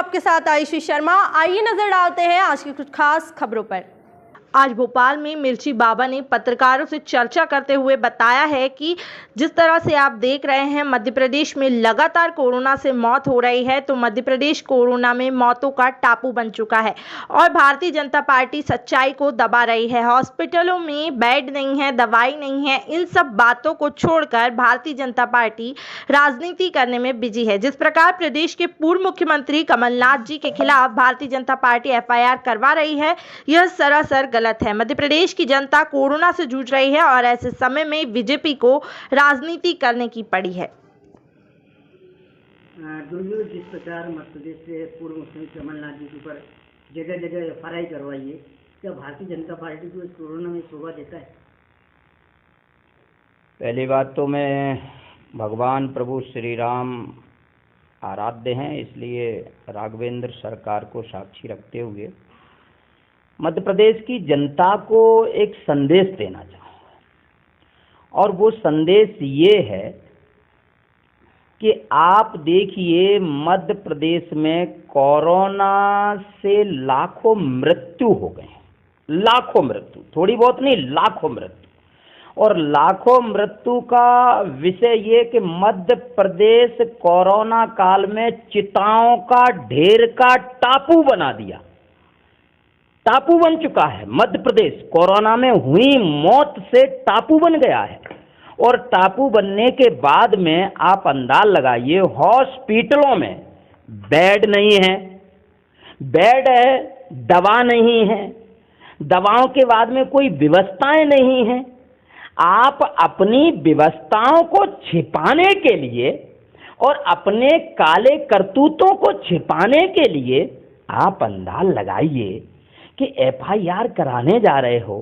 आपके साथ आयुषी शर्मा। आइए नजर डालते हैं आज की कुछ खास खबरों पर। आज भोपाल में मिर्ची बाबा ने पत्रकारों से चर्चा करते हुए बताया है कि जिस तरह से आप देख रहे हैं मध्य प्रदेश में लगातार कोरोना से मौत हो रही है, तो मध्य प्रदेश कोरोना में मौतों का टापू बन चुका है और भारतीय जनता पार्टी सच्चाई को दबा रही है। हॉस्पिटलों में बेड नहीं है, दवाई नहीं है, इन सब बातों को छोड़कर भारतीय जनता पार्टी राजनीति करने में बिजी है। जिस प्रकार प्रदेश के पूर्व मुख्यमंत्री कमलनाथ जी के खिलाफ भारतीय जनता पार्टी एफआईआर करवा रही है, यह सरासर गलत है। मध्य प्रदेश की जनता कोरोना से जूझ रही है और ऐसे समय में बीजेपी को राजनीति करने की पड़ी है। दुर्योग जिस प्रकार मध्य प्रदेश से पूर्व मुख्यमंत्री कमलनाथ जी के ऊपर जगह जगह एफआईआर करवाई है, क्या भारतीय जनता पार्टी को इस कोरोना में शोभा देता है? पहली बात तो मैं भगवान प्रभु श्री राम आराध्य हैं, इसलिए राघवेंद्र सरकार को साक्षी रखते हुए मध्य प्रदेश की जनता को एक संदेश देना चाहूँगा। और वो संदेश ये है कि आप देखिए मध्य प्रदेश में कोरोना से लाखों मृत्यु हो गए, लाखों मृत्यु, थोड़ी बहुत नहीं, लाखों मृत्यु। और लाखों मृत्यु का विषय ये कि मध्य प्रदेश कोरोना काल में चिताओं का ढेर का टापू बना दिया, टापू बन चुका है। मध्य प्रदेश कोरोना में हुई मौत से टापू बन गया है। और टापू बनने के बाद में आप अंदाज लगाइए, हॉस्पिटलों में बेड नहीं है, बेड है, दवा नहीं है, दवाओं के बाद में कोई व्यवस्थाएं नहीं है। आप अपनी व्यवस्थाओं को छिपाने के लिए और अपने काले करतूतों को छिपाने के लिए आप अंदाज लगाइए कि एफआईआर कराने जा रहे हो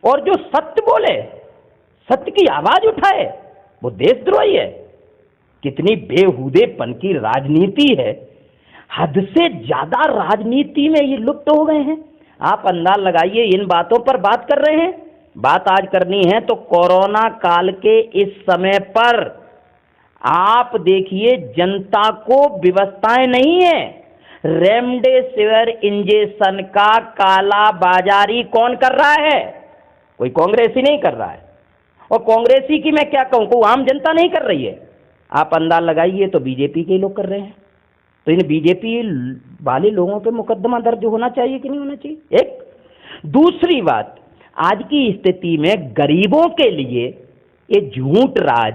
और जो सत्य बोले, सत्य की आवाज उठाए, वो देशद्रोही है। कितनी बेहुदेपन की राजनीति है, हद से ज्यादा राजनीति में ये लुप्त हो गए हैं। आप अंदाज लगाइए, इन बातों पर बात कर रहे हैं। बात आज करनी है तो कोरोना काल के इस समय पर आप देखिए जनता को व्यवस्थाएं नहीं है। रेमडेसिविर इंजेक्शन का काला बाजारी कौन कर रहा है? कोई कांग्रेसी नहीं कर रहा है। और कांग्रेसी की मैं क्या कहूं, कोई आम जनता नहीं कर रही है। आप अंदाज लगाइए तो बीजेपी के लोग कर रहे हैं। तो इन बीजेपी वाले लोगों पे मुकदमा दर्ज होना चाहिए कि नहीं होना चाहिए? एक दूसरी बात, आज की स्थिति में गरीबों के लिए ये झूठ राज,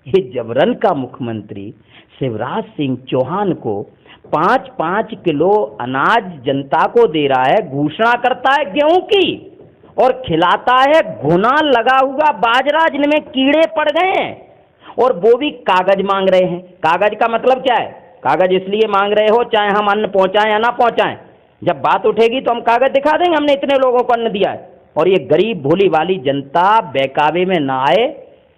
ये जबरन का मुख्यमंत्री शिवराज सिंह चौहान को 5-5 किलो अनाज जनता को दे रहा है, घोषणा करता है गेहूं की और खिलाता है घुना लगा हुआ बाजरा जिनमें कीड़े पड़ गए हैं, और वो भी कागज मांग रहे हैं। कागज का मतलब क्या है? कागज इसलिए मांग रहे हो चाहे हम अन्न पहुंचाएं या ना पहुंचाएं, जब बात उठेगी तो हम कागज दिखा देंगे हमने इतने लोगों को अन्न दिया है। और ये गरीब भोली वाली जनता बहकावे में ना आए,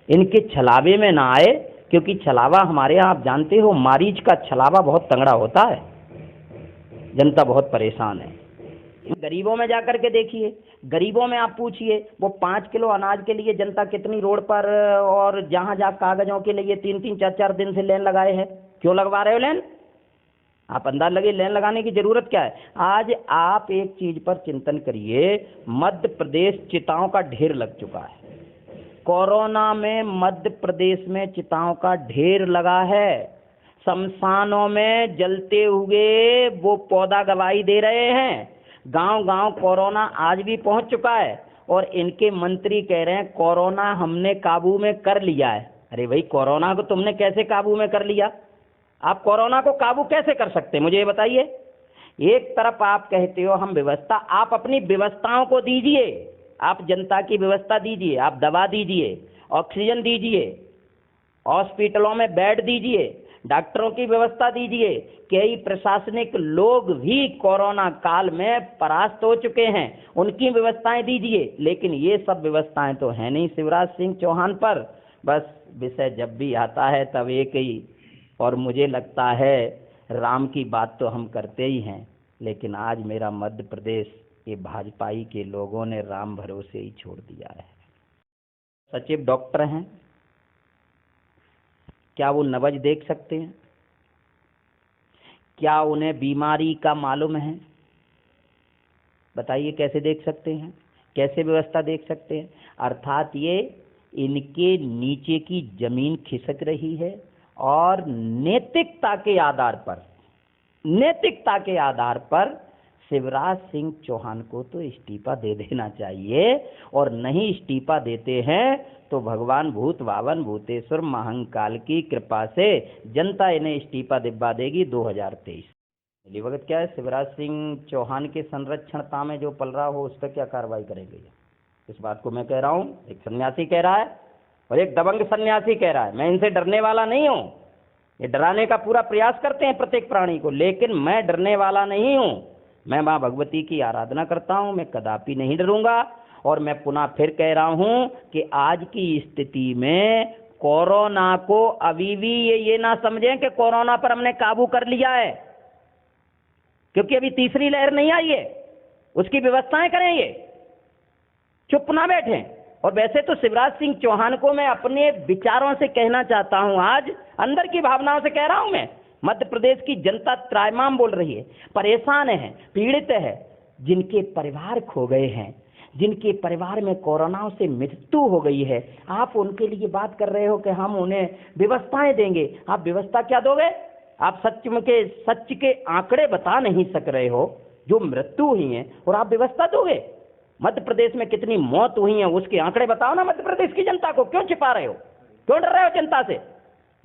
इनके छलावे में ना आए, क्योंकि छलावा हमारे यहाँ आप जानते हो मारीच का छलावा बहुत तंगड़ा होता है। जनता बहुत परेशान है। गरीबों में जाकर के देखिए, गरीबों में आप पूछिए, वो 5 किलो अनाज के लिए जनता कितनी रोड पर और जहां जहां कागजों के लिए 3-3, 4-4 दिन से लाइन लगाए हैं। क्यों लगवा रहे हो लाइन? आप अंदाज लगे लाइन लगाने की जरूरत क्या है? आज आप एक चीज पर चिंतन करिए, मध्य प्रदेश चिताओं का ढेर लग चुका है। कोरोना में मध्य प्रदेश में चिताओं का ढेर लगा है। शमशानों में जलते हुए वो पौधा गवाही दे रहे हैं। गांव गांव कोरोना आज भी पहुंच चुका है और इनके मंत्री कह रहे हैं कोरोना हमने काबू में कर लिया है। अरे भाई, कोरोना को तुमने कैसे काबू में कर लिया? आप कोरोना को काबू कैसे कर सकते हैं, मुझे ये बताइए। एक तरफ आप कहते हो हम व्यवस्था, आप अपनी व्यवस्थाओं को दीजिए, आप जनता की व्यवस्था दीजिए, आप दवा दीजिए, ऑक्सीजन दीजिए, हॉस्पिटलों में बेड दीजिए, डॉक्टरों की व्यवस्था दीजिए। कई प्रशासनिक लोग भी कोरोना काल में परास्त हो चुके हैं, उनकी व्यवस्थाएं दीजिए। लेकिन ये सब व्यवस्थाएं तो है नहीं शिवराज सिंह चौहान पर। बस विषय जब भी आता है तब एक ही, और मुझे लगता है राम की बात तो हम करते ही हैं, लेकिन आज मेरा मध्य प्रदेश ये भाजपाई के लोगों ने राम भरोसे ही छोड़ दिया है। सचिव डॉक्टर हैं, क्या वो नब्ज देख सकते हैं? क्या उन्हें बीमारी का मालूम है? बताइए कैसे देख सकते हैं, कैसे व्यवस्था देख सकते हैं? अर्थात ये इनके नीचे की जमीन खिसक रही है और नैतिकता के आधार पर शिवराज सिंह चौहान को तो इस्तीफा दे देना चाहिए, और नहीं इस्तीफा देते हैं तो भगवान भूत भावन भूतेश्वर महाकाल की कृपा से जनता इन्हें इस्तीफा दिलवा देगी 2023। मिली वक्त क्या है, शिवराज सिंह चौहान के संरक्षणता में जो पल रहा हो उस पर क्या कार्रवाई करेंगे? इस बात को मैं कह रहा हूँ, एक सन्यासी कह रहा है और एक दबंग सन्यासी कह रहा है। मैं इनसे डरने वाला नहीं हूँ, ये डराने का पूरा प्रयास करते हैं प्रत्येक प्राणी को, लेकिन मैं डरने वाला नहीं हूँ। मैं माँ भगवती की आराधना करता हूँ, मैं कदापि नहीं डरूंगा। और मैं पुनः फिर कह रहा हूँ कि आज की स्थिति में कोरोना को अभी भी ये ना समझें कि कोरोना पर हमने काबू कर लिया है, क्योंकि अभी तीसरी लहर नहीं आई है। उसकी व्यवस्थाएं करें, ये चुप ना बैठें। और वैसे तो शिवराज सिंह चौहान को मैं अपने विचारों से कहना चाहता हूं, आज अंदर की भावनाओं से कह रहा हूं। मैं मध्य प्रदेश की जनता त्राहिमाम बोल रही है, परेशान है, पीड़ित है, जिनके परिवार खो गए हैं, जिनके परिवार में कोरोना से मृत्यु हो गई है। आप उनके लिए बात कर रहे हो कि हम उन्हें व्यवस्थाएं देंगे। आप व्यवस्था क्या दोगे? आप सच के आंकड़े बता नहीं सक रहे हो जो मृत्यु हुई है, और आप व्यवस्था दोगे? मध्य प्रदेश में कितनी मौत हुई है उसके आंकड़े बताओ ना मध्य प्रदेश की जनता को। क्यों छिपा रहे हो, क्यों डर रहे हो जनता से?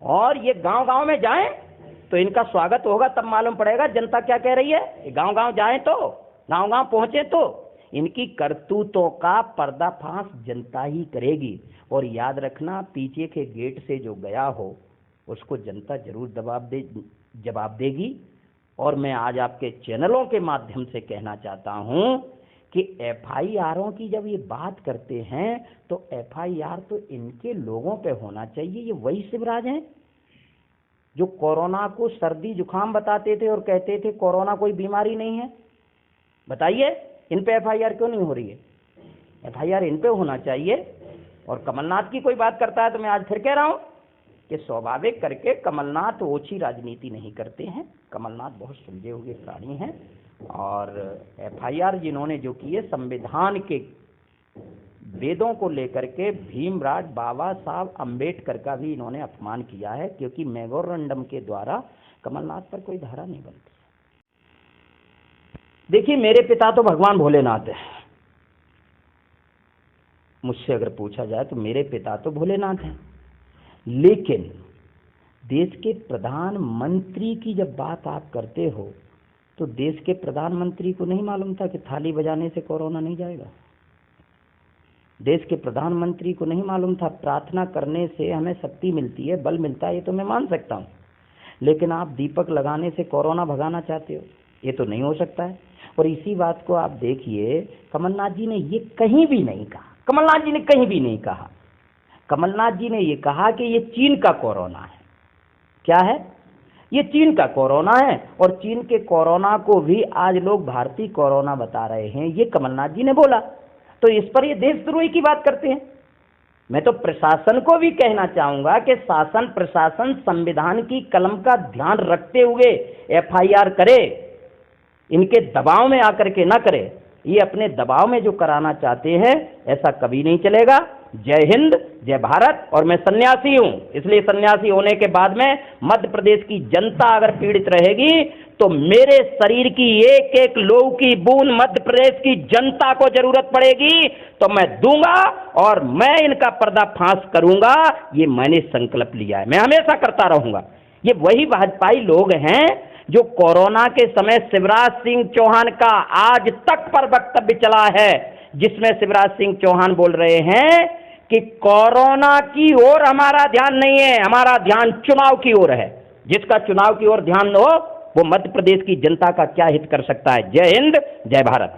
और ये गांव-गांव में जाएं तो इनका स्वागत होगा, तब मालूम पड़ेगा जनता क्या कह रही है। गांव-गांव जाएं तो, गांव-गांव पहुंचे तो इनकी करतूतों का पर्दाफाश जनता ही करेगी। और याद रखना, पीछे के गेट से जो गया हो उसको जनता जरूर जवाब देगी। और मैं आज आपके चैनलों के माध्यम से कहना चाहता हूं कि एफआईआरों की जब ये बात करते हैं तो एफआईआर तो इनके लोगों पे होना चाहिए। ये वही शिवराज हैं जो कोरोना को सर्दी जुकाम बताते थे और कहते थे कोरोना कोई बीमारी नहीं है। बताइए इन पे एफआईआर क्यों नहीं हो रही है? एफआईआर इन पे होना चाहिए। और कमलनाथ की कोई बात करता है तो मैं आज फिर कह रहा हूं कि स्वाभाविक करके कमलनाथ ओछी राजनीति नहीं करते हैं। कमलनाथ बहुत सुलझे हुए प्राणी हैं। और एफआईआर जिन्होंने जो की है, संविधान के वेदों को लेकर के भीमराव बाबा साहब अम्बेडकर का भी इन्होंने अपमान किया है, क्योंकि मेमोरेंडम के द्वारा कमलनाथ पर कोई धारा नहीं बनती। देखिए, मेरे पिता तो भगवान भोलेनाथ है। मुझसे अगर पूछा जाए तो मेरे पिता तो भोलेनाथ हैं, लेकिन देश के प्रधानमंत्री की जब बात आप करते हो तो देश के प्रधानमंत्री को नहीं मालूम था कि थाली बजाने से कोरोना नहीं जाएगा। देश के प्रधानमंत्री को नहीं मालूम था प्रार्थना करने से हमें शक्ति मिलती है, बल मिलता है। ये तो मैं मान सकता हूँ, लेकिन आप दीपक लगाने से कोरोना भगाना चाहते हो, ये तो नहीं हो सकता है। और इसी बात को आप देखिए, कमलनाथ जी ने ये कहीं भी नहीं कहा। कमलनाथ जी ने कहीं भी नहीं कहा। कमलनाथ जी ने ये कहा कि ये चीन का कोरोना है। क्या है? ये चीन का कोरोना है। और चीन के कोरोना को भी आज लोग भारतीय कोरोना बता रहे हैं, ये कमलनाथ जी ने बोला। तो इस पर ये देशद्रोही की बात करते हैं। मैं तो प्रशासन को भी कहना चाहूंगा कि शासन प्रशासन संविधान की कलम का ध्यान रखते हुए एफआईआर करे, इनके दबाव में आकर के ना करे। ये अपने दबाव में जो कराना चाहते हैं ऐसा कभी नहीं चलेगा। जय हिंद, जय भारत। और मैं सन्यासी हूं, इसलिए सन्यासी होने के बाद में मध्य प्रदेश की जनता अगर पीड़ित रहेगी तो मेरे शरीर की एक एक लहू की बूंद मध्य प्रदेश की जनता को जरूरत पड़ेगी तो मैं दूंगा, और मैं इनका पर्दाफाश करूंगा। ये मैंने संकल्प लिया है, मैं हमेशा करता रहूंगा। ये वही भाजपाई लोग हैं जो कोरोना के समय शिवराज सिंह चौहान का आज तक पर वक्तव्य चला है, जिसमें शिवराज सिंह चौहान बोल रहे हैं कि कोरोना की ओर हमारा ध्यान नहीं है, हमारा ध्यान चुनाव की ओर है। जिसका चुनाव की ओर ध्यान हो वो मध्य प्रदेश की जनता का क्या हित कर सकता है। जय हिंद, जय भारत।